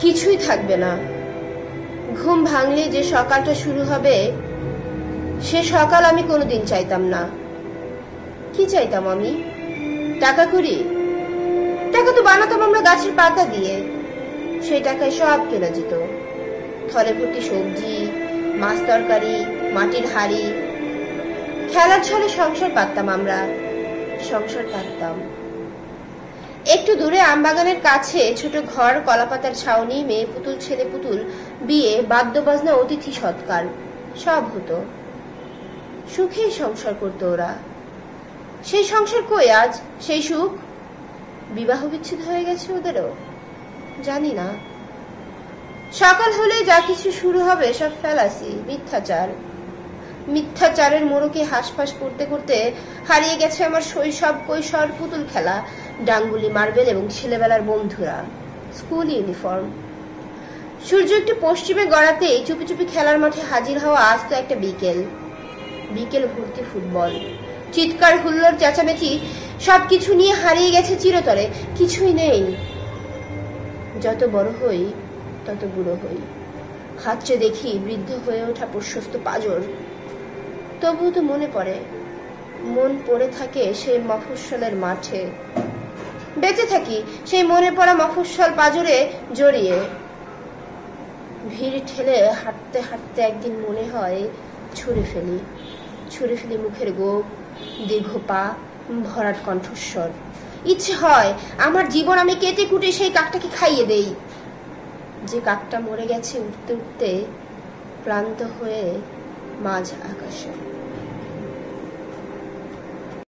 কিছুই থাকবে না। ঘুম ভাঙলে যে সকালটা শুরু হবে সে সকাল আমি কোনোদিন চাইতাম না। কি চাইতাম আমি? টাকা করি। টাকা তো বানাতাম আমরা গাছের পাতা দিয়ে। সেই টাকায় সব কেনা যেত। থলে ভর্তি সবজি, মাছ তরকারি, মাটির হাড়ি। খেলার ছলে সংসার পাততাম আমরা, সংসার পাততাম। একটু দূরে আমবাগানের কাছে ছোট ঘর, কলাপাতার ছাউনি, মেয়ে পুতুল, ছেলে পুতুল, বিয়ে, বাদ্য বাজনা, অতিথি সৎকার সব হতো। সুখেই সংসার করতো ওরা। সেই সংসার কই আজ? সেই সুখ? বিবাহ বিচ্ছেদ হয়ে গেছে ওদেরও? জানি না। সকাল হলে যা কিছু শুরু হবে সব ফেলাসি, মিথ্যাচার। মিথ্যাচারের মোড়কে হাঁসফাঁস করতে করতে হারিয়ে গেছে আমার শৈশব, কৈশোর, পুতুল খেলা, ডাঙ্গুলি, মার্বেল এবং ছেলেবেলার বন্ধুরা, স্কুল ইউনিফর্ম। সূর্য একটু পশ্চিমে গড়াতেই চুপি চুপি খেলার মাঠে হাজির হওয়া আজ তো একটা বিকেল। বিকেল ভর্তি ফুটবল, চিৎকার, হুল্লোড়, চেঁচামেচি, সবকিছু নিয়ে হারিয়ে গেছে চিরতরে। কিছুই নেই। যত বড় হই তত বুড়ো হই। হাতড়ে দেখি বৃদ্ধ হয়ে ওঠা প্রশস্ত পাঁজর। তবুও তো মনে পড়ে, মন পড়ে থাকে সেই মফস্বলের মাঠে। বেঁচে থাকি সেই মনে পড়া মফস্বল পাঁজরে জড়িয়ে। ভিড় ঠেলে হাঁটতে হাঁটতে একদিন মনে হয় ছুঁড়ে ফেলি মুখের গোপ, দীর্ঘ পা, ভরাট কণ্ঠস্বর। ইচ্ছে হয় আমার জীবন আমি কেটে কুটে সেই কাকটাকে খাইয়ে দেই, যে কাকটা মরে গেছে উঠতে উঠতে ক্লান্ত হয়ে মাঝ আকাশে।